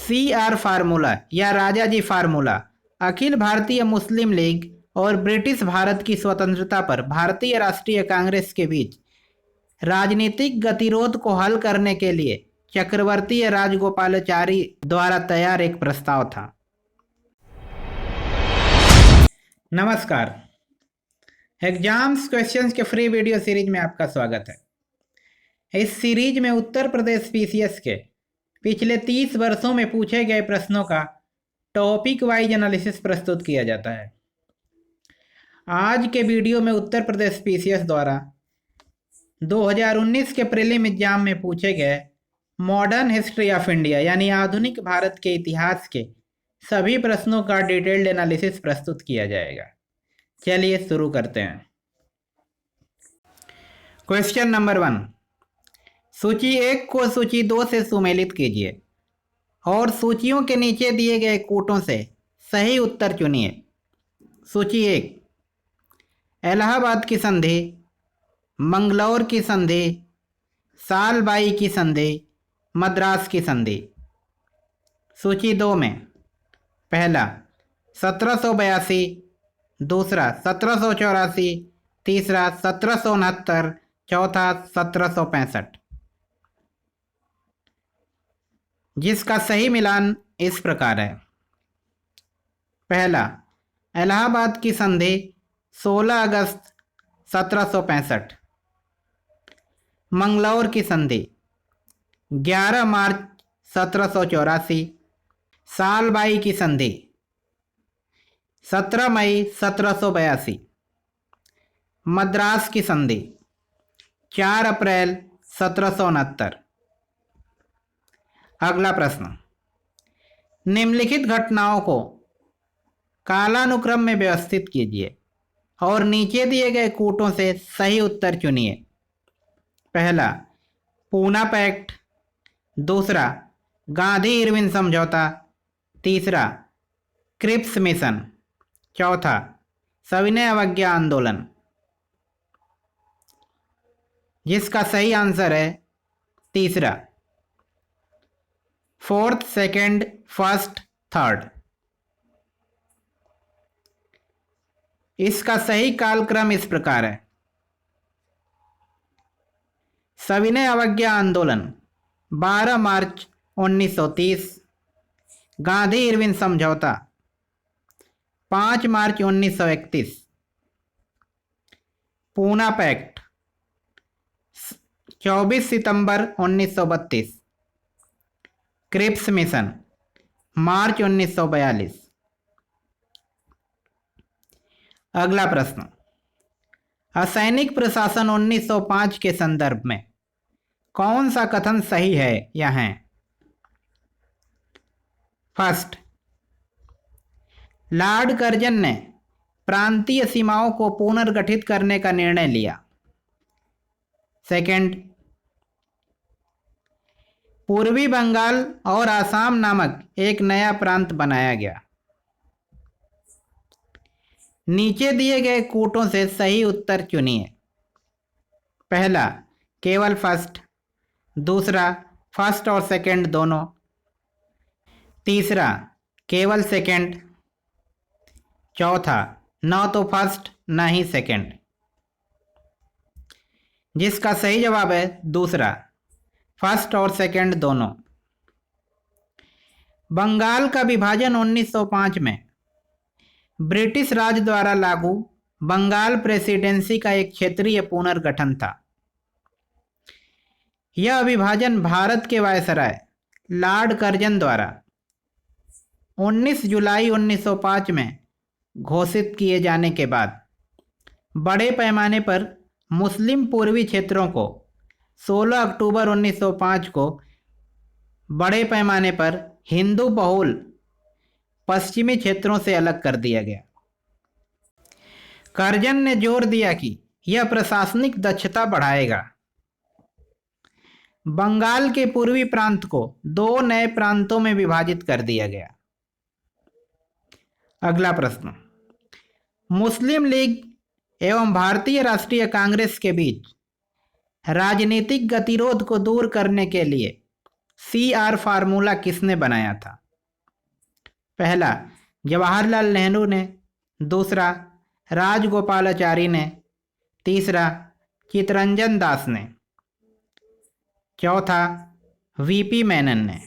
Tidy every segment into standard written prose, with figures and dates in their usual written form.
CR formula या Rajaji formula Akhil Bharatiya मुस्लिम league और British Bharat की स्वतंत्रता पर भारतीय राष्ट्रीय कांग्रेस के बीच राजनीतिक गतिरोध को हल करने के लिए चक्रवर्ती राजगोपालाचारी द्वारा तैयार एक प्रस्ताव था। नमस्कार, एग्जाम्स क्वेश्चंस के फ्री वीडियो सीरीज में आपका स्वागत है। इस सीरीज में उत्तर प्रदेश PCS के पिछले 30 वर्षों में पूछे गए प्रश्नों का टॉपिक वाइज एनालिसिस प्रस्तुत किया जाता है। आज के वीडियो में उत्तर प्रदेश PCS द्वारा 2019 के प्रीलिम एग्जाम में पूछे गए मॉडर्न हिस्ट्री ऑफ इंडिया यानी आधुनिक भारत के इतिहास के सभी प्रश्नों का डिटेल्ड एनालिसिस प्रस्तुत किया जाएगा। चलिए शुरू करते हैं। क्वेश्चन नंबर 1, सूची 1 को सूची 2 से सुमेलित कीजिए और सूचियों के नीचे दिए गए कूटों से सही उत्तर चुनिए। सूची 1, इलाहाबाद की संधि, मंगलौर की संधि, सालबाई की संधि, मद्रास की संधि। सूची 2 में पहला 1782, दूसरा 1784, तीसरा 1769, चौथा 1765, जिसका सही मिलान इस प्रकार है। पहला, इलाहाबाद की संधि 16 अगस्त 1765, मंगलौर की संधि 11 मार्च 1784, सालबाई की संधि 17 मई 1782, मद्रास की संधि 4 अप्रैल 1769। अगला प्रश्न, निम्नलिखित घटनाओं को कालानुक्रम में व्यवस्थित कीजिए और नीचे दिए गए कूटों से सही उत्तर चुनिए। पहला, पूना पैक्ट, दूसरा गांधी इरविन समझौता, तीसरा क्रिप्स मिशन, चौथा सविनय अवज्ञा आंदोलन, जिसका सही आंसर है तीसरा, 4th, 2nd, 1st, 3rd। इसका सही कालक्रम इस प्रकार है। सविनय अवज्ञा आंदोलन 12 मार्च 1930, गांधी इरविन समझौता 5 मार्च 1931, पूना पैक्ट 24 सितंबर 1932, क्रिप्स मिशन मार्च 1942। अगला प्रश्न, असैनिक प्रशासन 1905 के संदर्भ में कौन सा कथन सही है या है? फर्स्ट, लॉर्ड कर्जन ने प्रांतीय सीमाओं को पुनर्गठित करने का निर्णय लिया। सेकंड, पूर्वी बंगाल और आसाम नामक एक नया प्रांत बनाया गया। नीचे दिए गए कूटों से सही उत्तर चुनिए। पहला, केवल फर्स्ट, दूसरा फर्स्ट और सेकंड दोनों, तीसरा केवल सेकंड, चौथा न तो फर्स्ट न ही सेकंड, जिसका सही जवाब है दूसरा, फर्स्ट और सेकंड दोनों। बंगाल का विभाजन 1905 में ब्रिटिश राज द्वारा लागू बंगाल प्रेसिडेंसी का एक क्षेत्रीय पुनर्गठन था। यह विभाजन भारत के वायसराय लॉर्ड कर्जन द्वारा 19 जुलाई 1905 में घोषित किए जाने के बाद बड़े पैमाने पर मुस्लिम पूर्वी क्षेत्रों को 16 अक्टूबर 1905 को बड़े पैमाने पर हिंदू बहुल पश्चिमी क्षेत्रों से अलग कर दिया गया। कर्जन ने जोर दिया कि यह प्रशासनिक दक्षता बढ़ाएगा। बंगाल के पूर्वी प्रांत को 2 नए प्रांतों में विभाजित कर दिया गया। अगला प्रश्न, मुस्लिम लीग एवं भारतीय राष्ट्रीय कांग्रेस के बीच राजनीतिक गतिरोध को दूर करने के लिए CR फार्मूला किसने बनाया था? पहला जवाहरलाल नेहरू ने, दूसरा राजगोपालाचारी ने, तीसरा चितरंजन दास ने, चौथा VP मेनन ने।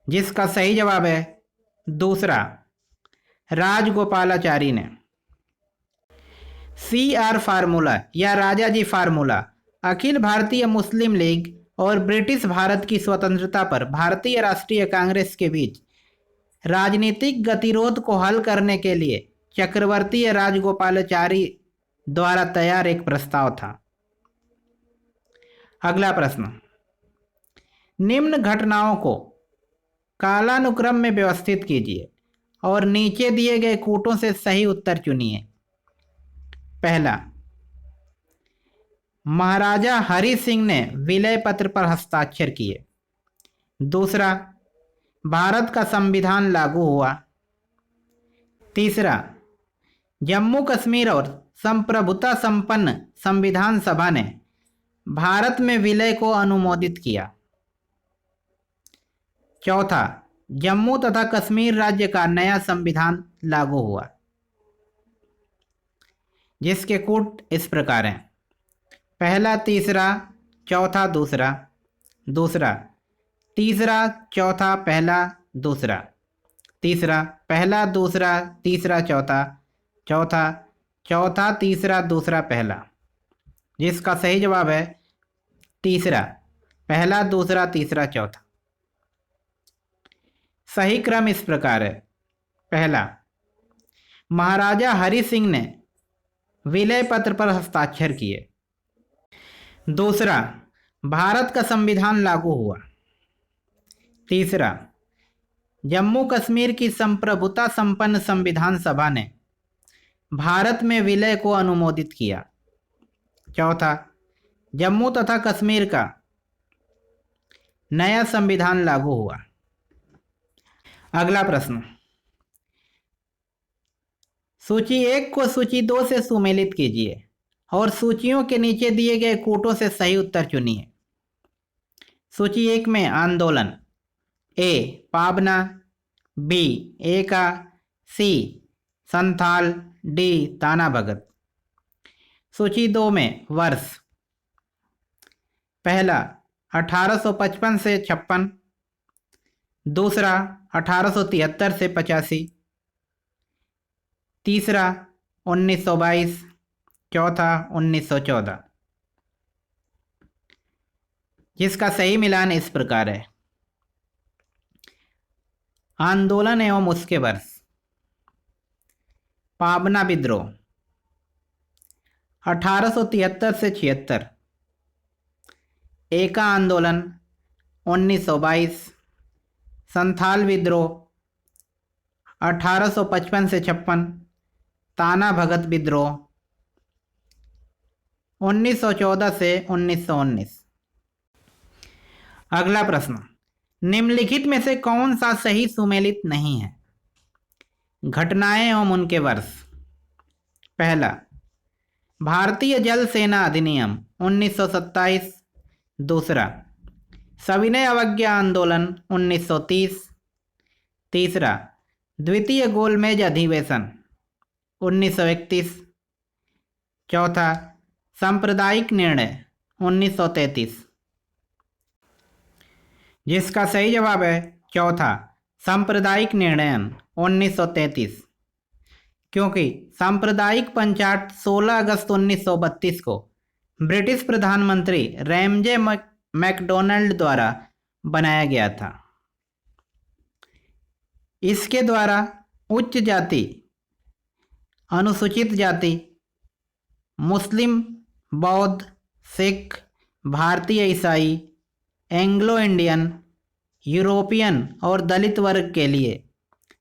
जिसका सही जवाब है दूसरा, राजगोपालाचारी ने। CR फार्मूला या राजाजी फार्मूला अखिल भारतीय मुस्लिम लीग और ब्रिटिश भारत की स्वतंत्रता पर भारतीय राष्ट्रीय कांग्रेस के बीच राजनीतिक गतिरोध को हल करने के लिए चक्रवर्ती राजगोपालाचारी द्वारा तैयार एक प्रस्ताव था। अगला प्रश्न, निम्न घटनाओं को कालानुक्रम में व्यवस्थित कीजिए और नीचे दिए गए कूटों से सही उत्तर चुनिए। पहला, महाराजा हरि सिंह ने विलय पत्र पर हस्ताक्षर किए। दूसरा, भारत का संविधान लागू हुआ। तीसरा, जम्मू कश्मीर और संप्रभुता संपन्न संविधान सभा ने भारत में विलय को अनुमोदित किया। चौथा, जम्मू तथा कश्मीर राज्य का नया संविधान लागू हुआ। जिसके कूट इस प्रकार हैं, पहला तीसरा चौथा दूसरा, दूसरा तीसरा चौथा पहला दूसरा, तीसरा पहला दूसरा तीसरा चौथा, चौथा चौथा तीसरा दूसरा पहला। जिसका सही जवाब है तीसरा, पहला दूसरा तीसरा चौथा। सही क्रम इस प्रकार है, पहला महाराजा हरि सिंह ने विलय पत्र पर हस्ताक्षर किए। दूसरा, भारत का संविधान लागू हुआ। तीसरा, जम्मू कश्मीर की संप्रभुता संपन्न संविधान सभा ने भारत में विलय को अनुमोदित किया। चौथा, जम्मू तथा कश्मीर का नया संविधान लागू हुआ। अगला प्रश्न, सूची 1 को सूची 2 से सुमेलित कीजिए और सूचियों के नीचे दिए गए कूटों से सही उत्तर चुनिए। सूची 1 में आंदोलन, ए पाबना, बी एका, सी संथाल, डी ताना भगत। सूची 2 में वर्ष, पहला 1855 से 56, दूसरा 1873 से 85, तीसरा 1922, चौथा 1914। जिसका सही मिलान इस प्रकार है, आंदोलन एवं उसके वर्ष, पाबना विद्रोह 1873 से 76, एका आंदोलन 1922, संथाल विद्रोह 1855 से 56, ताना भगत विद्रोह 1914 से 1919। अगला प्रश्न, निम्नलिखित में से कौन सा सही सुमेलित नहीं है? घटनाएं एवं उनके वर्ष, पहला भारतीय जल सेना अधिनियम 1927, दूसरा सविनय अवज्ञा आंदोलन 1930, तीसरा द्वितीय गोलमेज अधिवेशन 1931, चौथा सांप्रदायिक निर्णय 1933। जिसका सही जवाब है चौथा, सांप्रदायिक निर्णयन 1933, क्योंकि सांप्रदायिक पंचायत 16 अगस्त 1932 को ब्रिटिश प्रधानमंत्री रैमजे मैकडोनाल्ड द्वारा बनाया गया था। इसके द्वारा उच्च जाति, अनुसूचित जाति, मुस्लिम, बौद्ध, सिख, भारतीय ईसाई, एंग्लो इंडियन, यूरोपियन और दलित वर्ग के लिए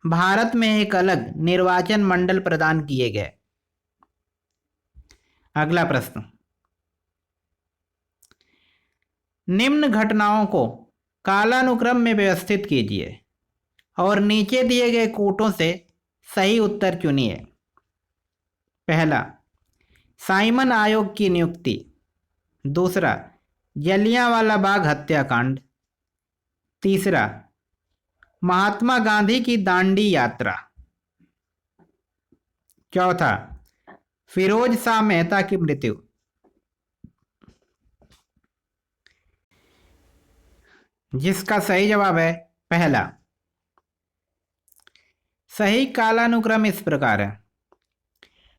भारत में एक अलग निर्वाचन मंडल प्रदान किए गए। अगला प्रश्न, निम्न घटनाओं को कालानुक्रम में व्यवस्थित कीजिए और नीचे दिए गए कूटों से सही उत्तर चुनिए। पहला, साइमन आयोग की नियुक्ति, दूसरा जलियांवाला बाग हत्याकांड। तीसरा, महात्मा गांधी की दांडी यात्रा। चौथा, फिरोज शाह मेहता की मृत्यु। जिसका सही जवाब है पहला। सही कालानुक्रम इस प्रकार है।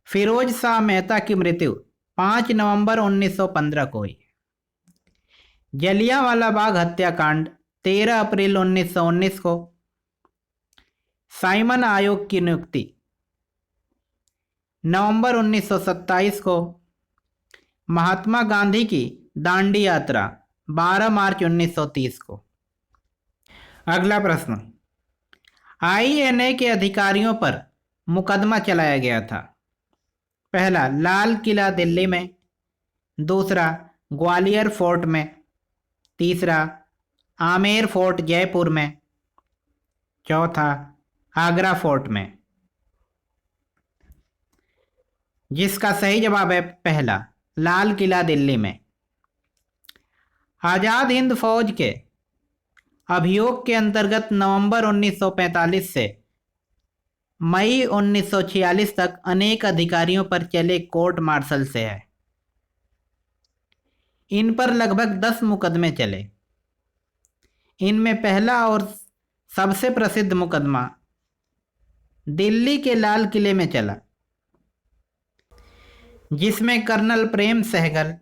फिरोज शाह मेहता की मृत्यु 5 नवंबर 1915 को हुई। जलियांवाला बाग हत्याकांड 13 अप्रैल 1919 को। साइमन आयोग की नियुक्ति नवंबर 1927 को। महात्मा गांधी की दांडी यात्रा 12 मार्च 1930 को। अगला प्रश्न, आईएनए के अधिकारियों पर मुकदमा चलाया गया था। पहला, लाल किला दिल्ली में। दूसरा, ग्वालियर फोर्ट में। तीसरा, आमेर फोर्ट जयपुर में। चौथा, आगरा फोर्ट में। जिसका सही जवाब है पहला, लाल किला दिल्ली में। आजाद हिंद फौज के अभियोग के अंतर्गत नवंबर 1945 से मई 1946 तक अनेक अधिकारियों पर चले कोर्ट मार्शल से है। इन पर लगभग 10 मुकदमे चले। इनमें पहला और सबसे प्रसिद्ध मुकदमा दिल्ली के लाल किले में चला, जिसमें कर्नल प्रेम सहगल,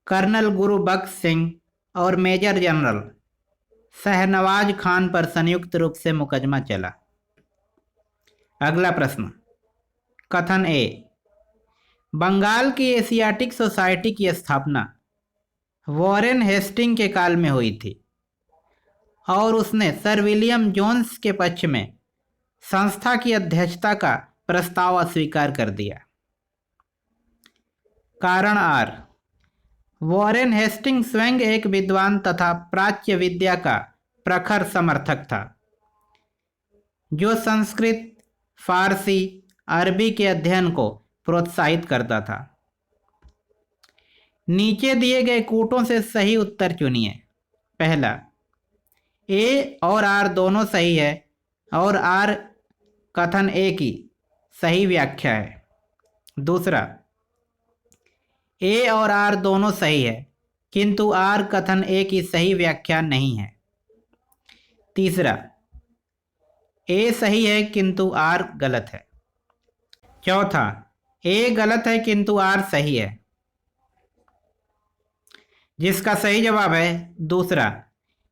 कर्नल गुरुबख्श सिंह और मेजर जनरल शहनवाज खान पर संयुक्त रूप से मुकदमा चला। अगला प्रश्न, कथन ए, बंगाल की एशियाटिक सोसाइटी की स्थापना वॉरेन हेस्टिंग के काल में हुई थी और उसने सर विलियम जोन्स के पक्ष में संस्था की अध्यक्षता का प्रस्ताव अस्वीकार कर दिया। कारण आर, वॉरेन हेस्टिंग स्वयं एक विद्वान तथा प्राच्य विद्या का प्रखर समर्थक था, जो संस्कृत, फारसी, अरबी के अध्ययन को प्रोत्साहित करता था। नीचे दिए गए कूटों से सही उत्तर चुनिए। पहला, ए और आर दोनों सही है और आर कथन ए की सही व्याख्या है। दूसरा, ए और आर दोनों सही है किंतु आर कथन ए की सही व्याख्या नहीं है। तीसरा, ए सही है किंतु आर गलत है। चौथा, ए गलत है किंतु आर सही है। जिसका सही जवाब है दूसरा,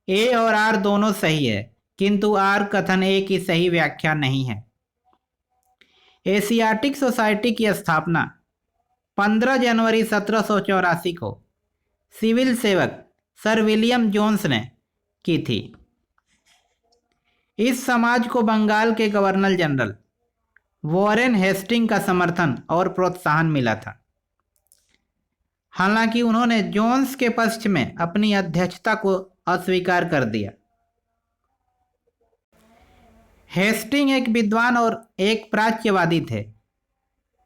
ए और आर दोनों सही है किंतु आर कथन ए की सही व्याख्या नहीं है। एशियाटिक सोसाइटी की स्थापना 15 जनवरी 1784 को सिविल सेवक सर विलियम जोन्स ने की थी। इस समाज को बंगाल के गवर्नर जनरल वॉरेन हेस्टिंग का समर्थन और प्रोत्साहन मिला था। हालांकि उन्होंने जोन्स के पक्ष में अपनी अध्यक्षता को अस्वीकार कर दिया। हेस्टिंग एक विद्वान और एक प्राच्यवादी थे,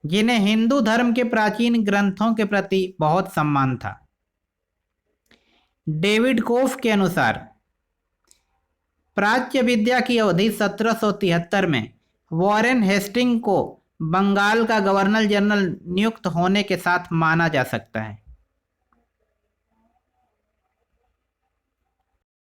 जिन्हें हिंदू धर्म के प्राचीन ग्रंथों के प्रति बहुत सम्मान था। डेविड कोफ के अनुसार प्राच्य विद्या की अवधि 1773 में वॉरेन हेस्टिंग को बंगाल का गवर्नर जनरल नियुक्त होने के साथ माना जा सकता है।